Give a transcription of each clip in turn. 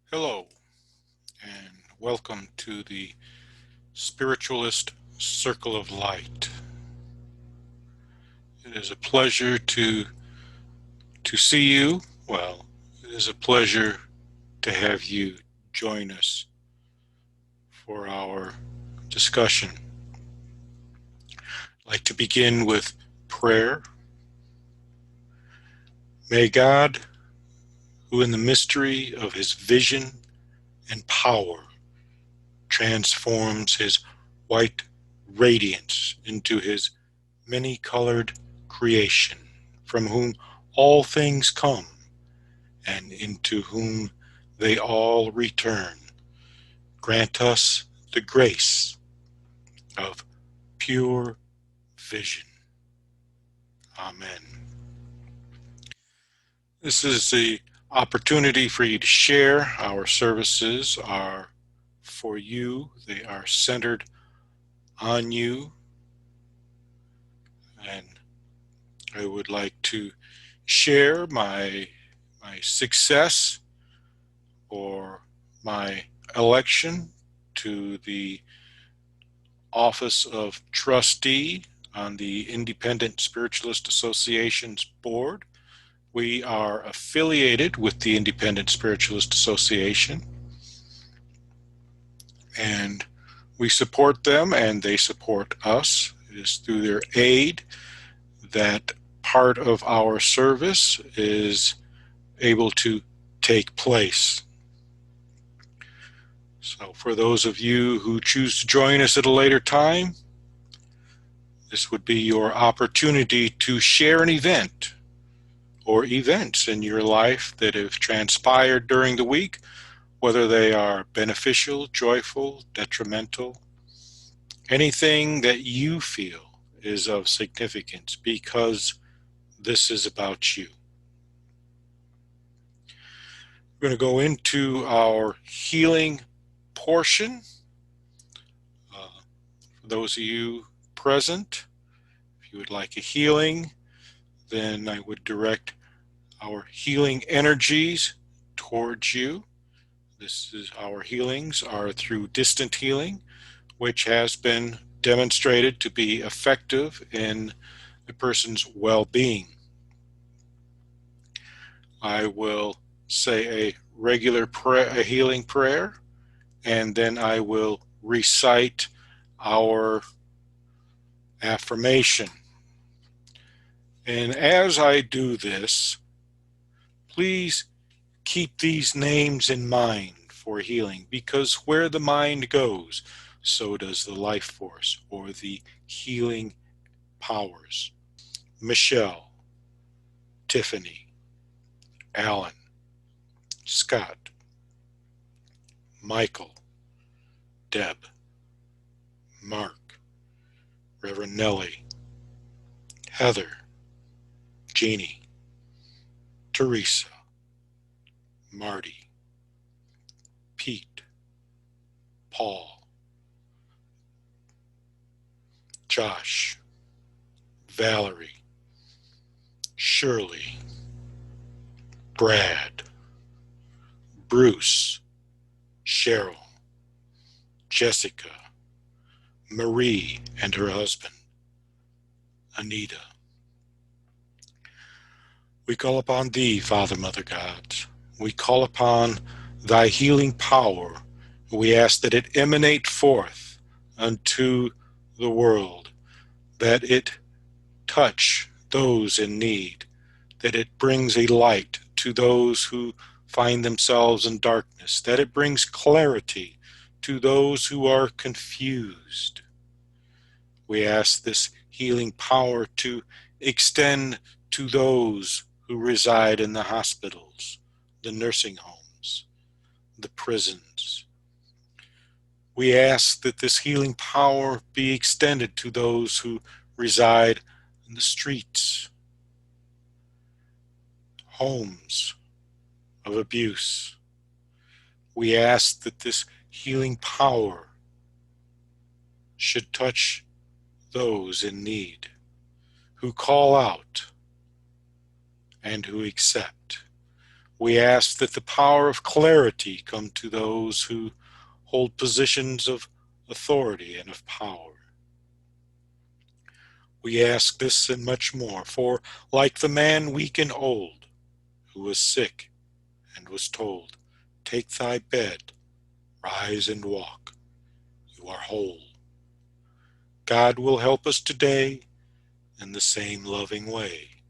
Hello, and welcome to the Spiritualist Circle of Light. It is a pleasure to see you. Well, it is a pleasure to have you join us for our discussion. I'd like to begin with prayer. May God, who in the mystery of his vision and power transforms his white radiance into his many-colored creation, from whom all things come, and into whom they all return, grant us the grace of pure vision. Amen. This is the opportunity for you to share. Our services are for you. They are centered on you. And I would like to share my success or my election to the office of trustee on the Independent Spiritualist Association's board. We are affiliated with the Independent Spiritualist Association, and we support them and they support us. It is through their aid that part of our service is able to take place. So for those of you who choose to join us at a later time, this would be your opportunity to share an event or events in your life that have transpired during the week, whether they are beneficial, joyful, detrimental, anything that you feel is of significance, because this is about you. We're going to go into our healing portion. For those of you present, if you would like a healing, then I would direct our healing energies towards you. This is our healings are through distant healing, which has been demonstrated to be effective in a person's well-being. I will say a regular prayer, a healing prayer, and then I will recite our affirmation. And as I do this, please keep these names in mind for healing, because where the mind goes, so does the life force or the healing powers. Michelle, Tiffany, Alan, Scott, Michael, Deb, Mark, Reverend Nellie, Heather, Jeannie, Teresa, Marty, Pete, Paul, Josh, Valerie, Shirley, Brad, Bruce, Cheryl, Jessica, Marie and her husband, Anita. We call upon thee, Father, Mother God. We call upon thy healing power. We ask that it emanate forth unto the world, that it touch those in need, that it brings a light to those who find themselves in darkness, that it brings clarity to those who are confused. We ask this healing power to extend to those who reside in the hospitals, the nursing homes, the prisons. We ask that this healing power be extended to those who reside in the streets, homes of abuse. We ask that this healing power should touch those in need, who call out and who accept. We ask that the power of clarity come to those who hold positions of authority and of power. We ask this and much more, for like the man weak and old, who was sick and was told, "Take thy bed, rise and walk, you are whole." God will help us today in the same loving way.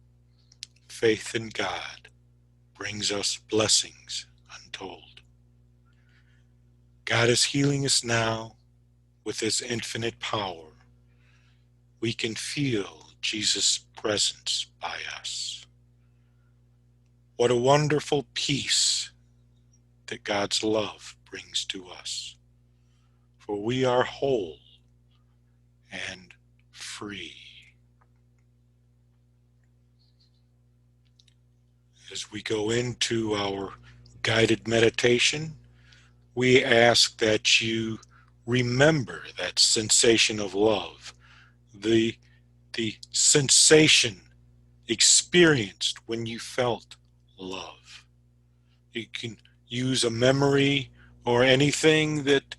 Faith in God brings us blessings untold. God is healing us now with his infinite power. We can feel Jesus' presence by us. What a wonderful peace that God's love brings to us. For we are whole and free. As we go into our guided meditation, we ask that you remember that sensation of love, the sensation experienced when you felt love. You can use a memory or anything that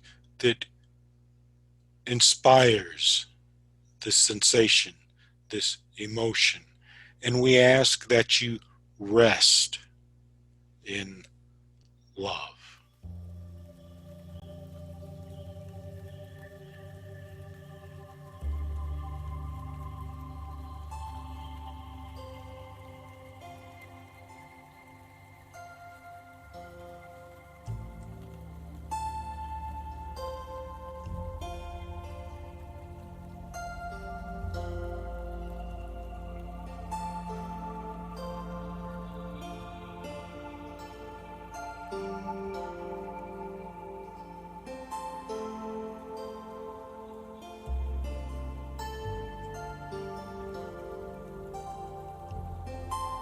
inspires this sensation, this emotion. And we ask that you rest in love.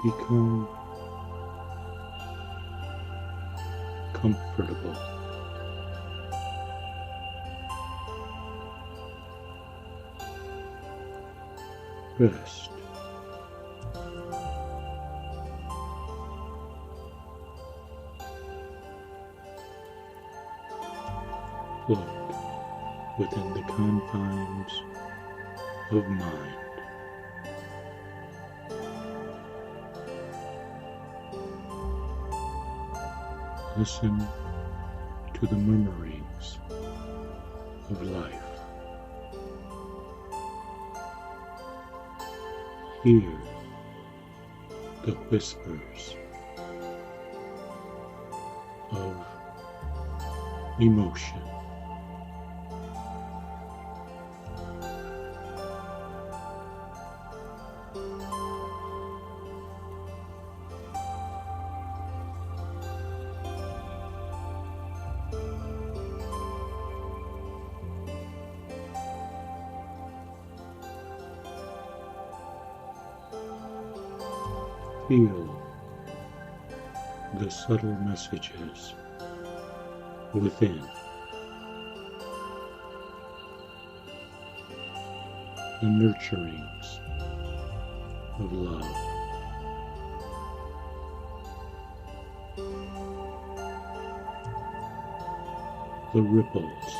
Become comfortable. Rest. Float within the confines of mind. Listen to the murmurings of life. Hear the whispers of emotion. Feel the subtle messages within. The nurturings of love. The ripples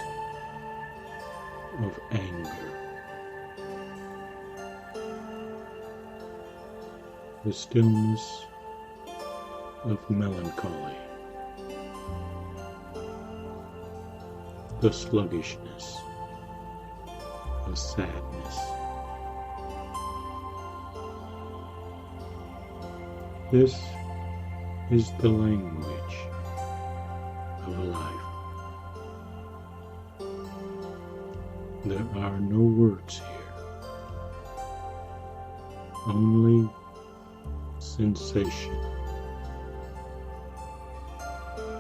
of anger. The stillness of melancholy. The sluggishness of sadness. This is the language of life. There are no words here, only sensation,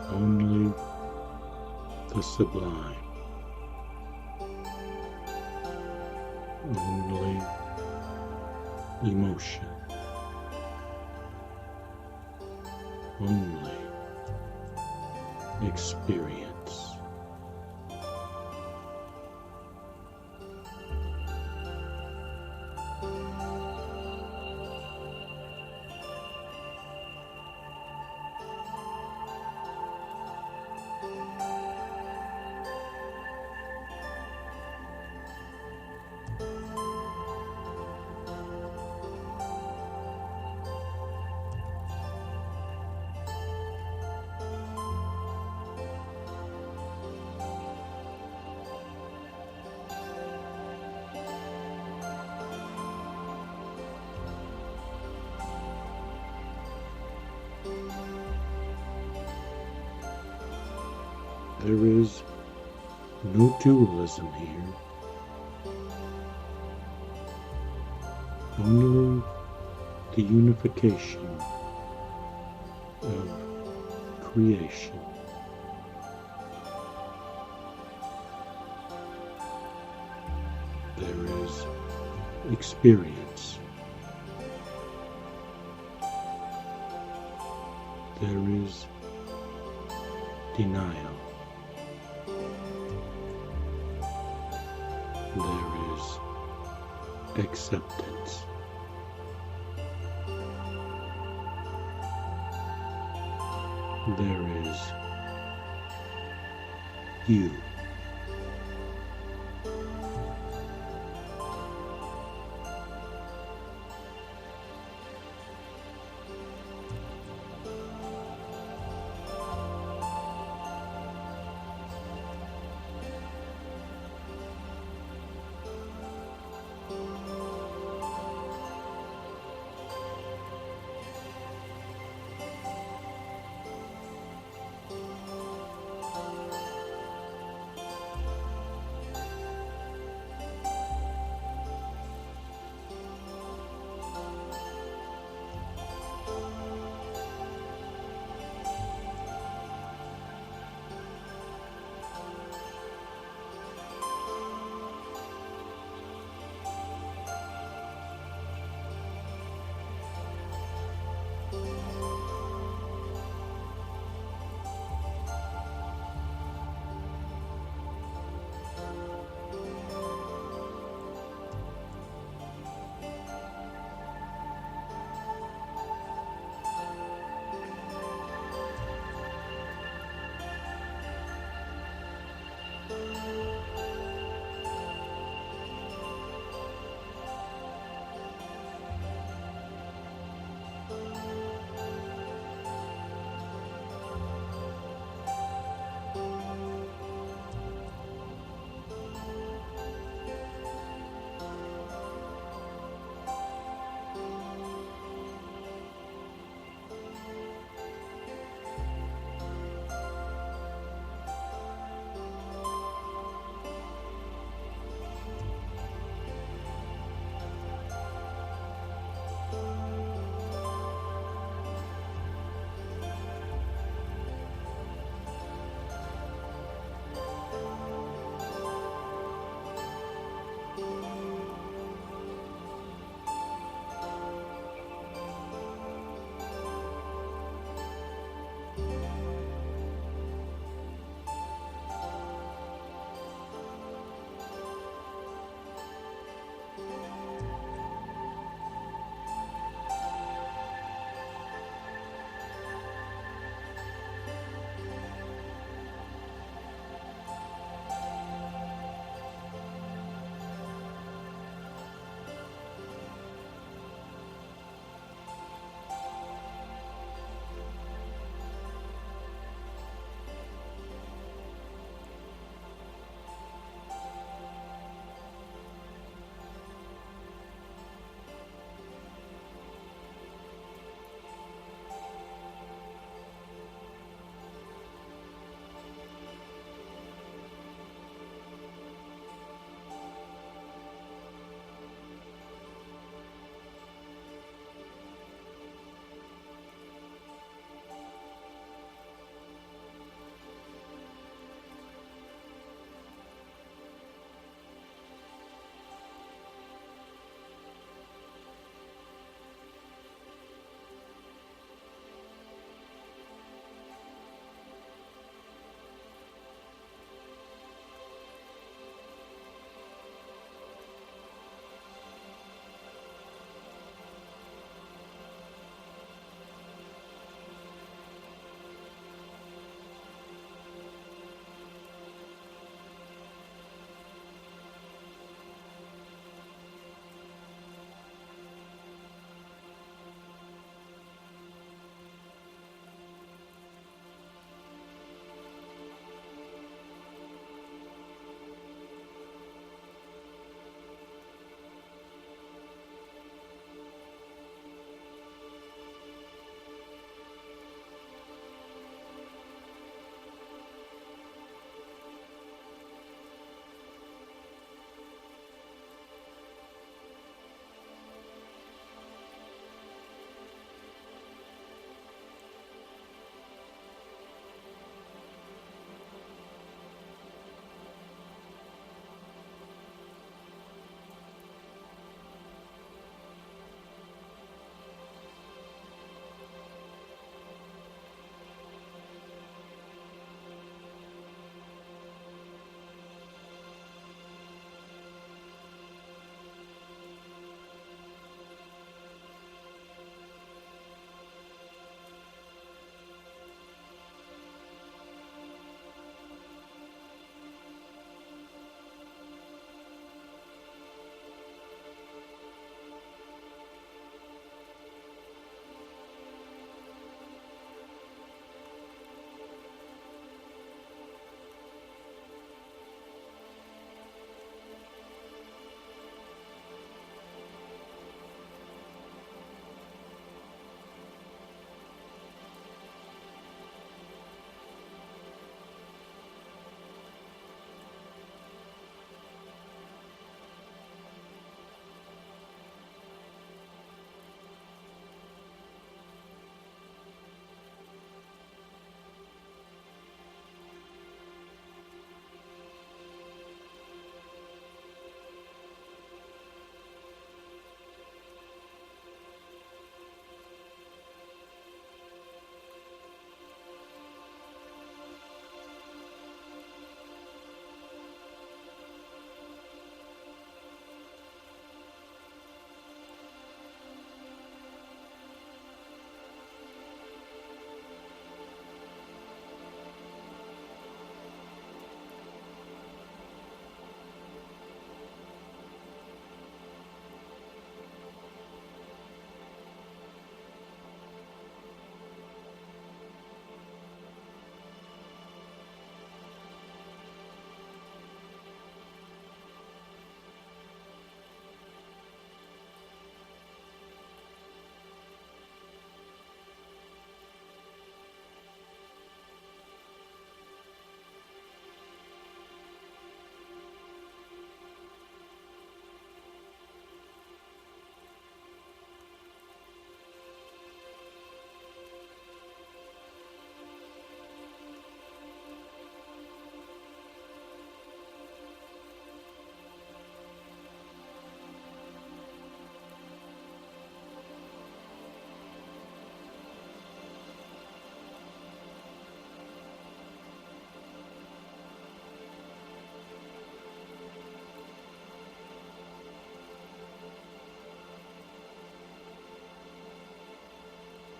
only the sublime, only emotion, only experience. There is no dualism here, only the unification of creation. There is experience. There is denial. There is acceptance. There is you.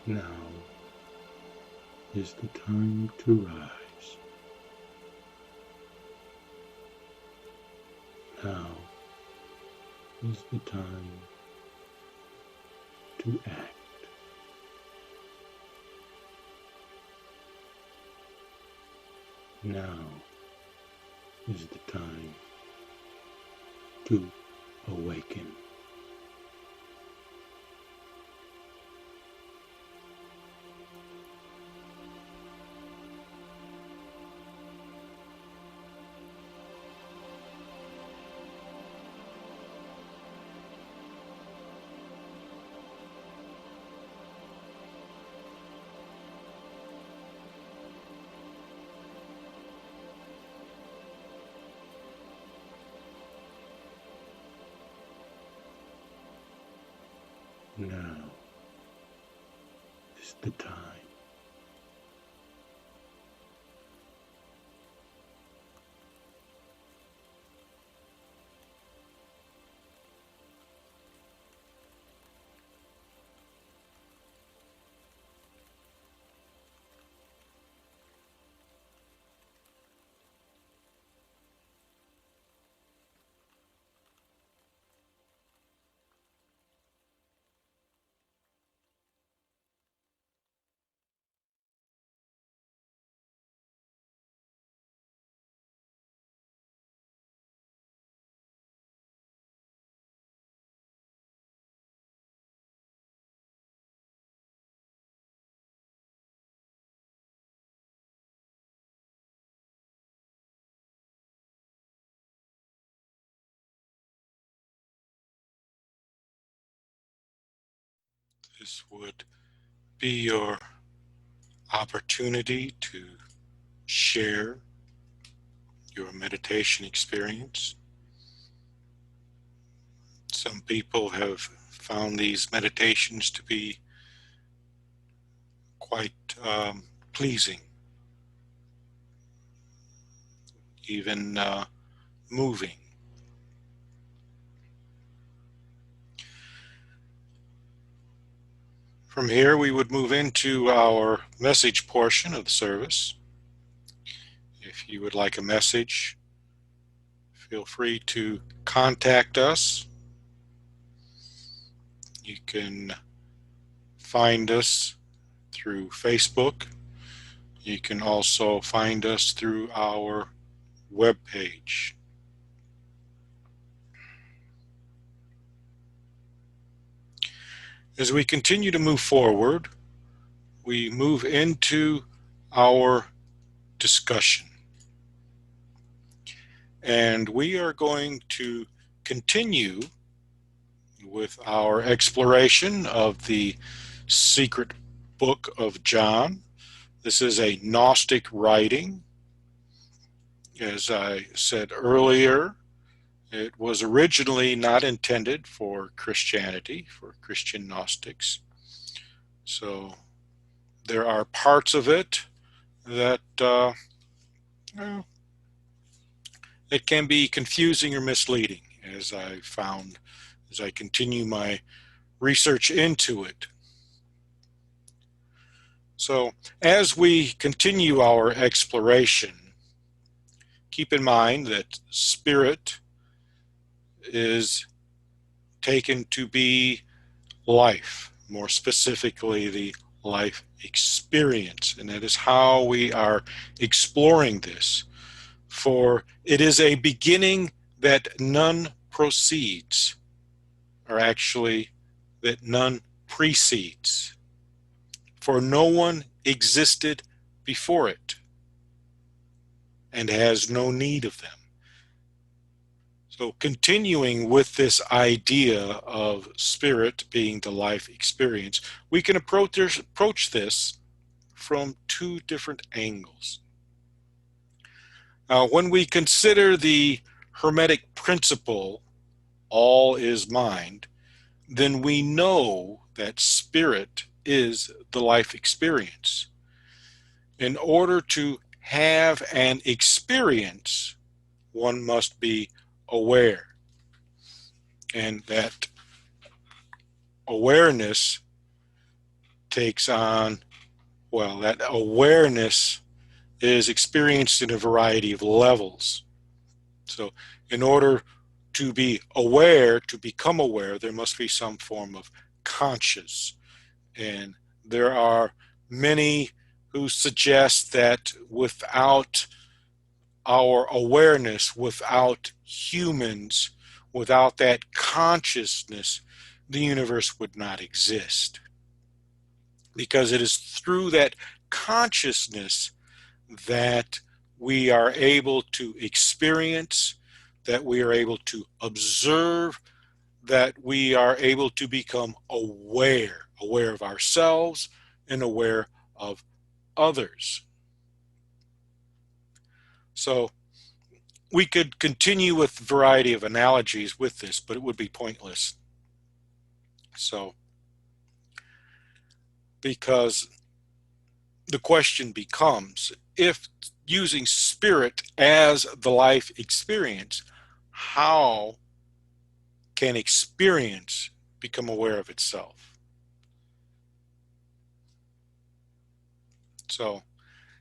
Now is the time to rise. Now is the time to act. Now is the time to awaken. Now is the time. This would be your opportunity to share your meditation experience. Some people have found these meditations to be quite pleasing, even moving. From here, we would move into our message portion of the service. If you would like a message, feel free to contact us. You can find us through Facebook. You can also find us through our webpage. As we continue to move forward, we move into our discussion. And we are going to continue with our exploration of the secret book of John. This is a Gnostic writing. As I said earlier, it was originally not intended for Christianity, for Christian Gnostics. So there are parts of it that well, it can be confusing or misleading, as I found as I continue my research into it. So as we continue our exploration, keep in mind that spirit is taken to be life, more specifically the life experience, and that is how we are exploring this. For it is a beginning that none proceeds, or actually that none precedes, for no one existed before it and has no need of them. So continuing with this idea of spirit being the life experience, we can approach this from two different angles. When we consider the Hermetic principle, all is mind, then we know that spirit is the life experience. In order to have an experience, one must be aware. And that awareness takes on, well, that awareness is experienced in a variety of levels. So in order to be aware, to become aware, there must be some form of conscious. And there are many who suggest that without our awareness, without humans, without that consciousness, the universe would not exist. Because it is through that consciousness that we are able to experience, that we are able to observe, that we are able to become aware of ourselves and aware of others. So we could continue with a variety of analogies with this, but it would be pointless. So, because the question becomes, if using spirit as the life experience, how can experience become aware of itself? So,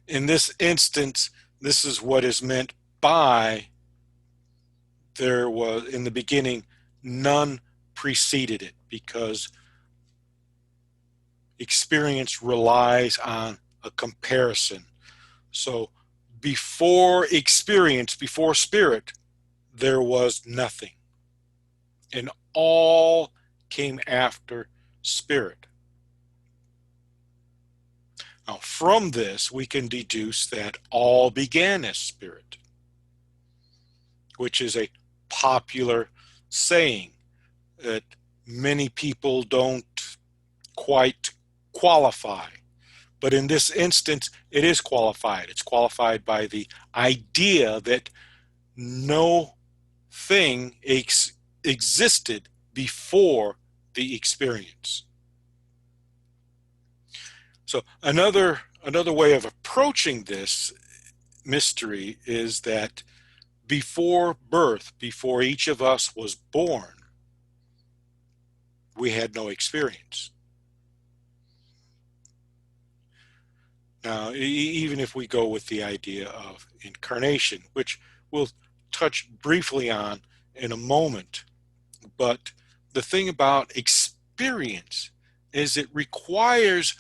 in this instance, this is what is meant by there was, in the beginning, none preceded it, because experience relies on a comparison. So before experience, before spirit, there was nothing. And all came after spirit. Now, from this, we can deduce that all began as spirit, which is a popular saying that many people don't quite qualify. But in this instance, it is qualified. It's qualified by the idea that no thing existed before the experience. So another way of approaching this mystery is that before birth, before each of us was born, we had no experience. Now, even if we go with the idea of incarnation, which we'll touch briefly on in a moment, but the thing about experience is it requires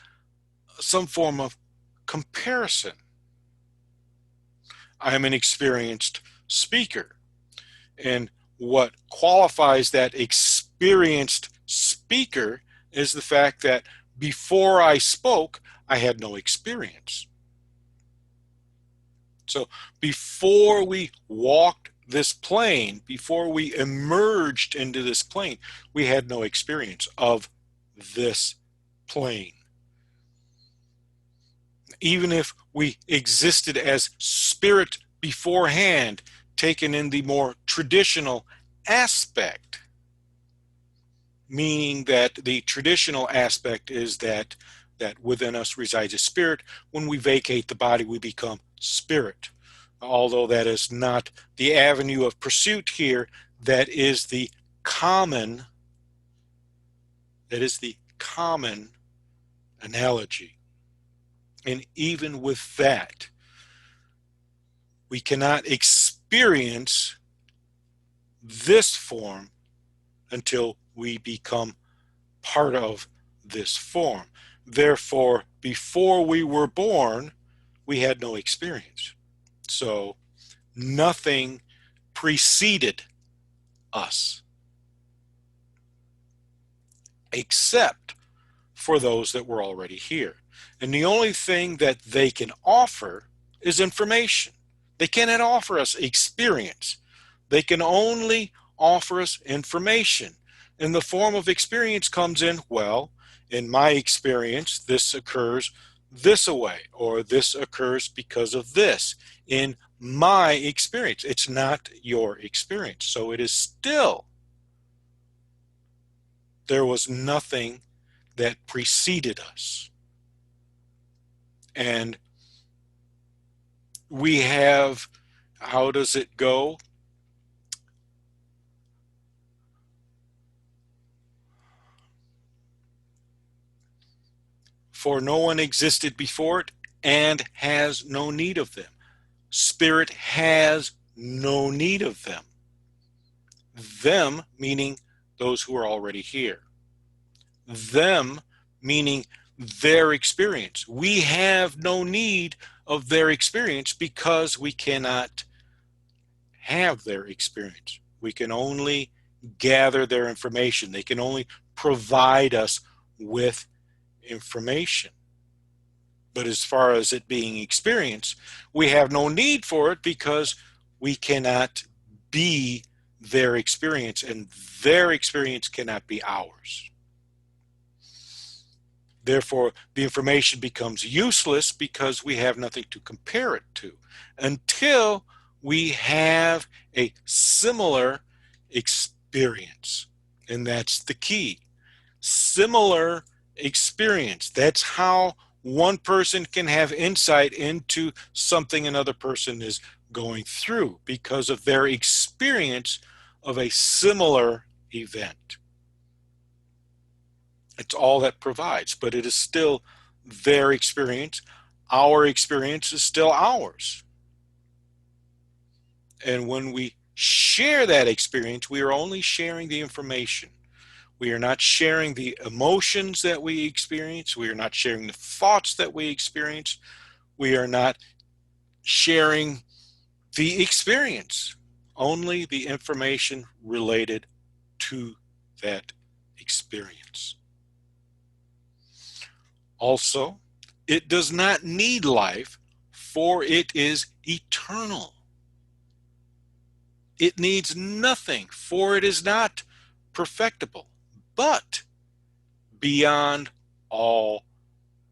some form of comparison. I'm an experienced speaker, and what qualifies that experienced speaker is the fact that before I spoke, I had no experience. So before we walked this plane, before we emerged into this plane, we had no experience of this plane. Even if we existed as spirit beforehand, taken in the more traditional aspect, meaning that the traditional aspect is that within us resides a spirit. When we vacate the body, we become spirit. Although that is not the avenue of pursuit here, that is the common analogy. And even with that, we cannot experience this form until we become part of this form. Therefore, before we were born, we had no experience. So nothing preceded us except for those that were already here. And the only thing that they can offer is information. They cannot offer us experience. They can only offer us information. And the form of experience comes in, well, in my experience, this occurs this way, or this occurs because of this. In my experience, it's not your experience. So it is still, there was nothing that preceded us. And we have, how does it go? for no one existed before it and has no need of them. Spirit has no need of them. Them meaning those who are already here. Them meaning their experience. We have no need of their experience because we cannot have their experience. We can only gather their information. They can only provide us with information. But as far as it being experienced, we have no need for it because we cannot be their experience, and their experience cannot be ours. Therefore, the information becomes useless because we have nothing to compare it to until we have a similar experience. And that's the key. Similar experience. That's how one person can have insight into something another person is going through because of their experience of a similar event. It's all that provides, but it is still their experience. Our experience is still ours. And when we share that experience, we are only sharing the information. We are not sharing the emotions that we experience. We are not sharing the thoughts that we experience. We are not sharing the experience, only the information related to that experience. Also, it does not need life, for it is eternal. It needs nothing, for it is not perfectible, but beyond all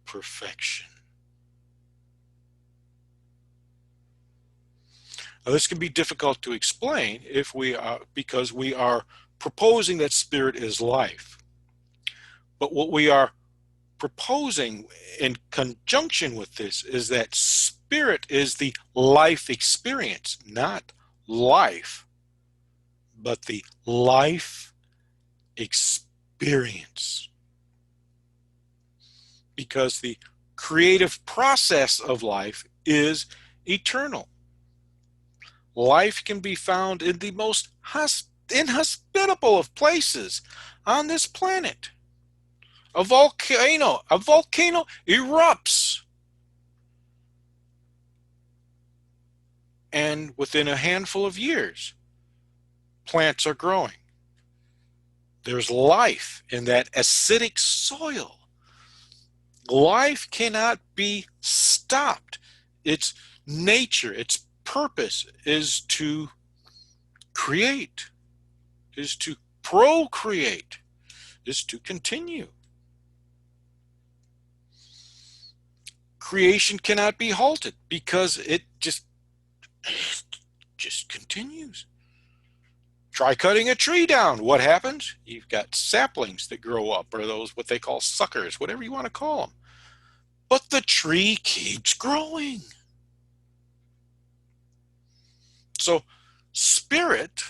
perfection. Now, this can be difficult to explain because we are proposing that spirit is life. But what we are proposing in conjunction with this is that spirit is the life experience, not life, but the life experience. Because the creative process of life is eternal. Life can be found in the most inhospitable of places on this planet. A volcano erupts, and within a handful of years, plants are growing. There's life in that acidic soil. Life cannot be stopped. Its nature, its purpose is to create, is to procreate, is to continue. Creation cannot be halted because it just continues. Try cutting a tree down. What happens? You've got saplings that grow up, or those what they call suckers, whatever you want to call them. But the tree keeps growing. So spirit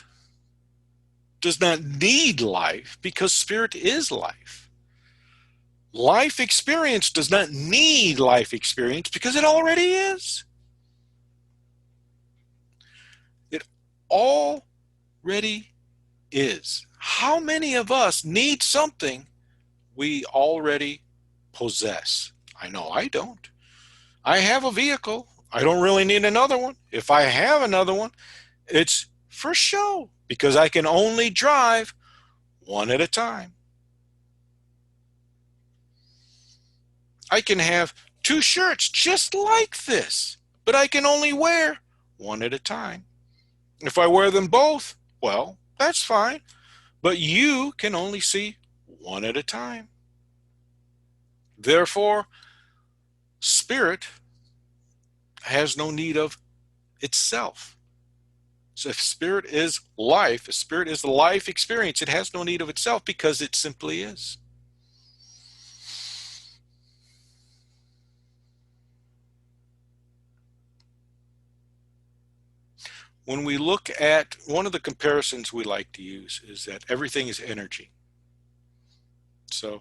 does not need life because spirit is life. Life experience does not need life experience because it already is. It already is. How many of us need something we already possess? I know I don't. I have a vehicle. I don't really need another one. If I have another one, it's for show because I can only drive one at a time. I can have 2 shirts just like this, but I can only wear one at a time. If I wear them both, well, that's fine, but you can only see one at a time. Therefore, spirit has no need of itself. So if spirit is life, if spirit is the life experience, it has no need of itself because it simply is. When we look at, one of the comparisons we like to use is that everything is energy. So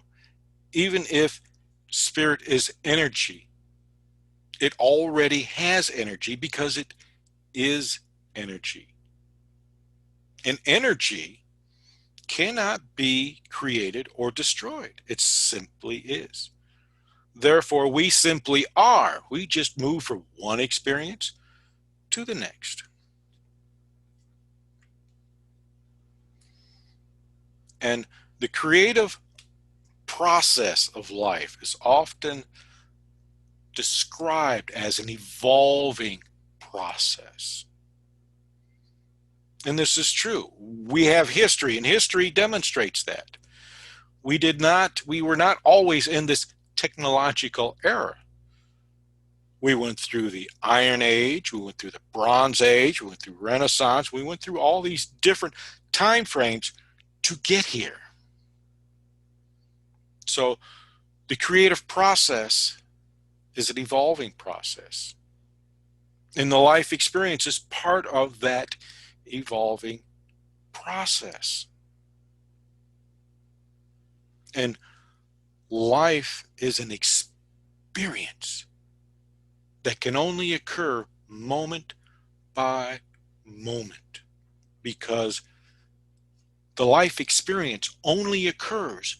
even if Spirit is energy. It already has energy because it is energy. And energy cannot be created or destroyed. It simply is. Therefore, we simply are. We just move from one experience to the next. And the creative process of life is often described as an evolving process. And this is true. We have history, and history demonstrates that. We were not always in this technological era. We went through the Iron Age, we went through the Bronze Age, we went through Renaissance, we went through all these different time frames to get here. So the creative process is an evolving process. And the life experience is part of that evolving process. And life is an experience that can only occur moment by moment, because the life experience only occurs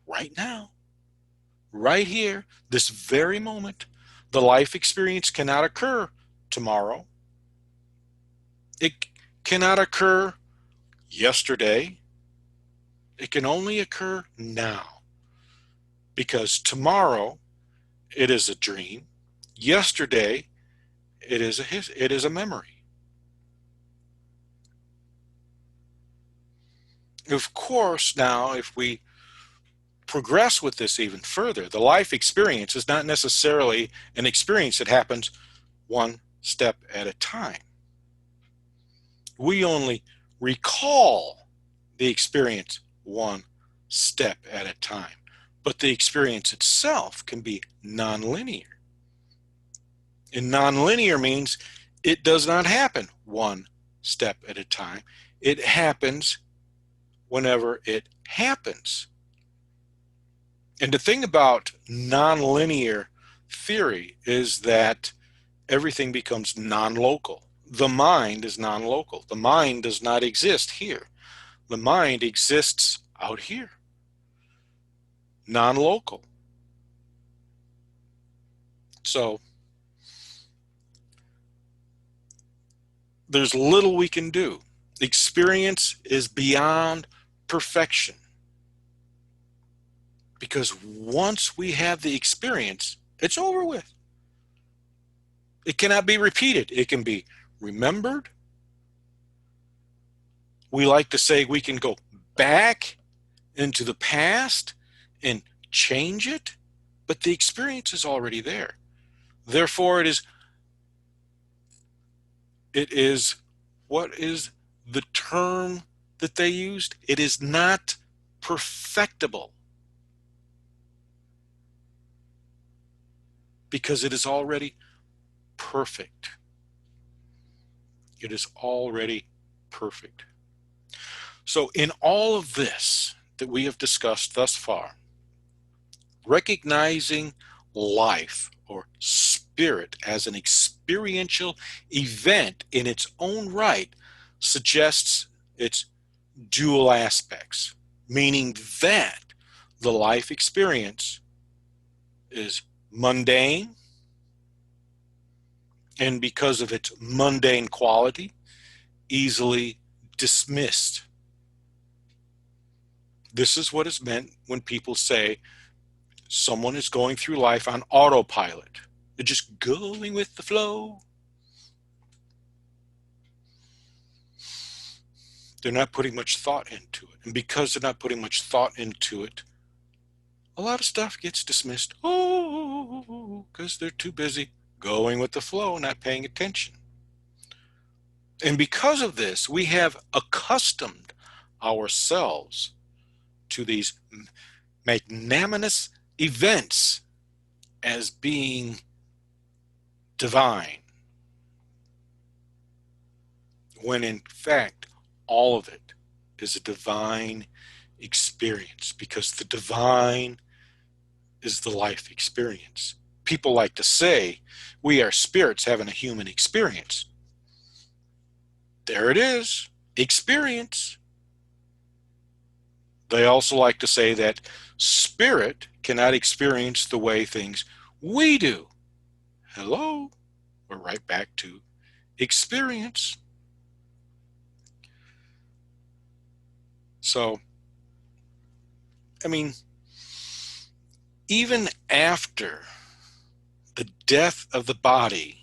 right now, right here, this very moment. The life experience cannot occur tomorrow. It cannot occur yesterday. It can only occur now, because tomorrow it is a dream. Yesterday it is a memory. Of course, now if we progress with this even further, the life experience is not necessarily an experience that happens one step at a time. We only recall the experience one step at a time, but the experience itself can be nonlinear. And nonlinear means it does not happen one step at a time. It happens whenever it happens. And the thing about nonlinear theory is that everything becomes non-local. The mind is non-local. The mind does not exist here. The mind exists out here. Non-local. So there's little we can do. Experience is beyond perfection. Because once we have the experience, it's over with. It cannot be repeated. It can be remembered. We like to say we can go back into the past and change it, but the experience is already there. Therefore, it is what is the term that they used? It is not perfectible, because it is already perfect. It is already perfect. So in all of this that we have discussed thus far, recognizing life or spirit as an experiential event in its own right suggests its dual aspects, meaning that the life experience is mundane, and because of its mundane quality, easily dismissed. This is what is meant when people say someone is going through life on autopilot. They're just going with the flow. They're not putting much thought into it. And because they're not putting much thought into it, a lot of stuff gets dismissed. Oh, because they're too busy going with the flow, not paying attention. And because of this, we have accustomed ourselves to these magnanimous events as being divine, when in fact all of it is a divine experience, because the divine is the life experience. People like to say we are spirits having a human experience. There it is, experience. They also like to say that spirit cannot experience the way things we do. Hello, we're right back to experience. So, I mean, even after the death of the body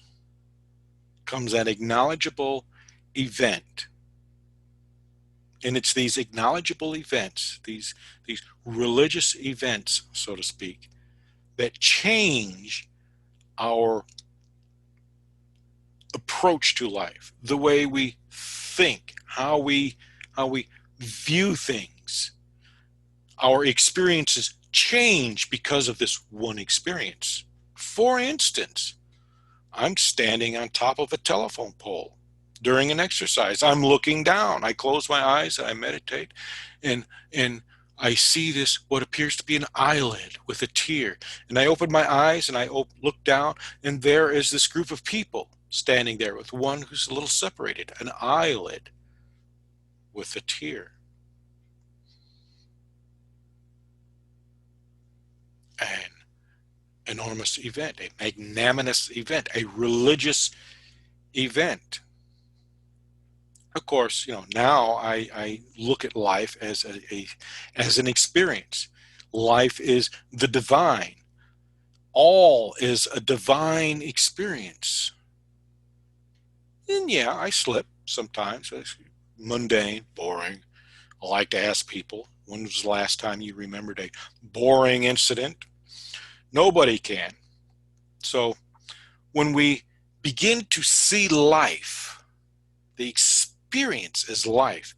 comes an acknowledgeable event. And it's these acknowledgeable events, these religious events, so to speak, that change our approach to life, the way we think, how we view things. Our experiences change because of this one experience. For instance, I'm standing on top of a telephone pole during an exercise. I'm looking down. I close my eyes and I meditate, and I see this, what appears to be an eyelid with a tear. And I open my eyes and I look down, and there is this group of people standing there with one who's a little separated, an eyelid with a tear. An enormous event, a magnanimous event, a religious event. Of course, now I look at life as as an experience. Life is the divine. All is a divine experience. And yeah, I slip sometimes. It's mundane, boring. I like to ask people, when was the last time you remembered a boring incident? Nobody can. So when we begin to see life, the experience as life,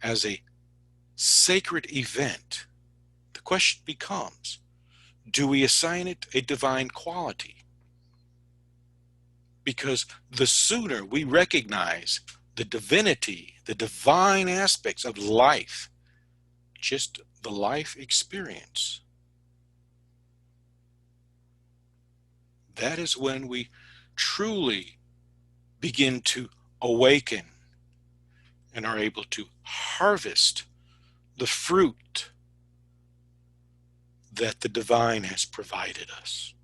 as a sacred event, the question becomes, do we assign it a divine quality? Because the sooner we recognize the divinity, the divine aspects of life, just the life experience, that is when we truly begin to awaken and are able to harvest the fruit that the divine has provided us.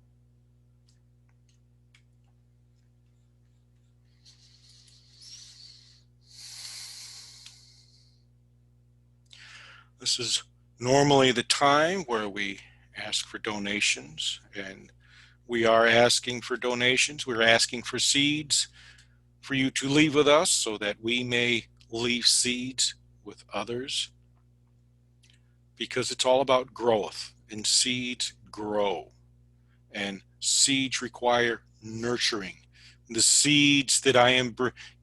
This is normally the time where we ask for donations, and we are asking for donations. We're asking for seeds for you to leave with us so that we may leave seeds with others, because it's all about growth, and seeds grow, and seeds require nurturing. The seeds that I am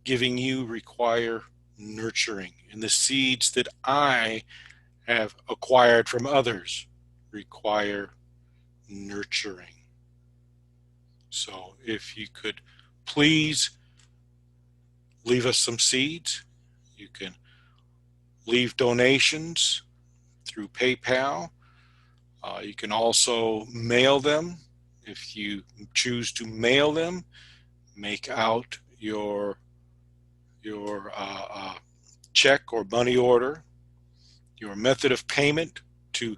giving you require nurturing, and the seeds that I have acquired from others require nurturing. So if you could please leave us some seeds. You can leave donations through PayPal. You can also mail them. If you choose to mail them, make out your check or money order, your method of payment to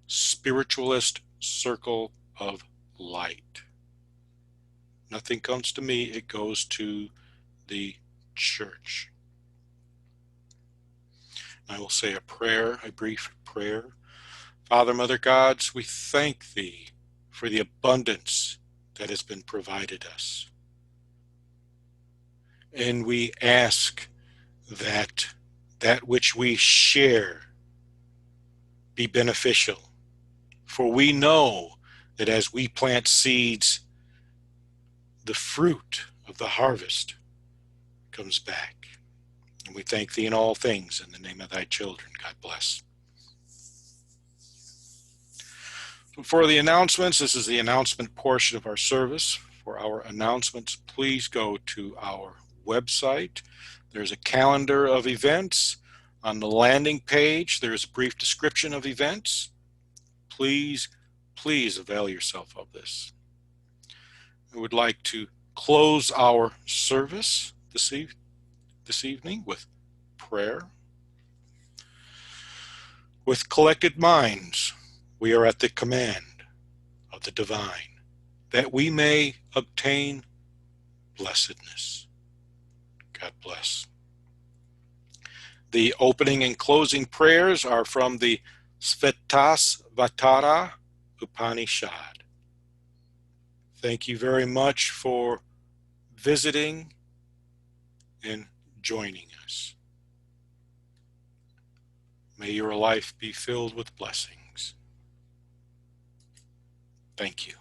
Spiritualist Circle of Light. Nothing comes to me, it goes to the church. I will say a prayer, a brief prayer. Father, Mother Gods, we thank Thee for the abundance that has been provided us. And we ask that that which we share be beneficial. For we know that as we plant seeds, the fruit of the harvest comes back. And we thank Thee in all things. In the name of Thy children, God bless. For the announcements, this is the announcement portion of our service. For our announcements, please go to our website. There's a calendar of events. On the landing page, there's a brief description of events. Please Please avail yourself of this. I would like to close our service this evening with prayer. With collected minds, we are at the command of the divine, that we may obtain blessedness. God bless. The opening and closing prayers are from the Svetasvatara Upanishad. Thank you very much for visiting and joining us. May your life be filled with blessings. Thank you.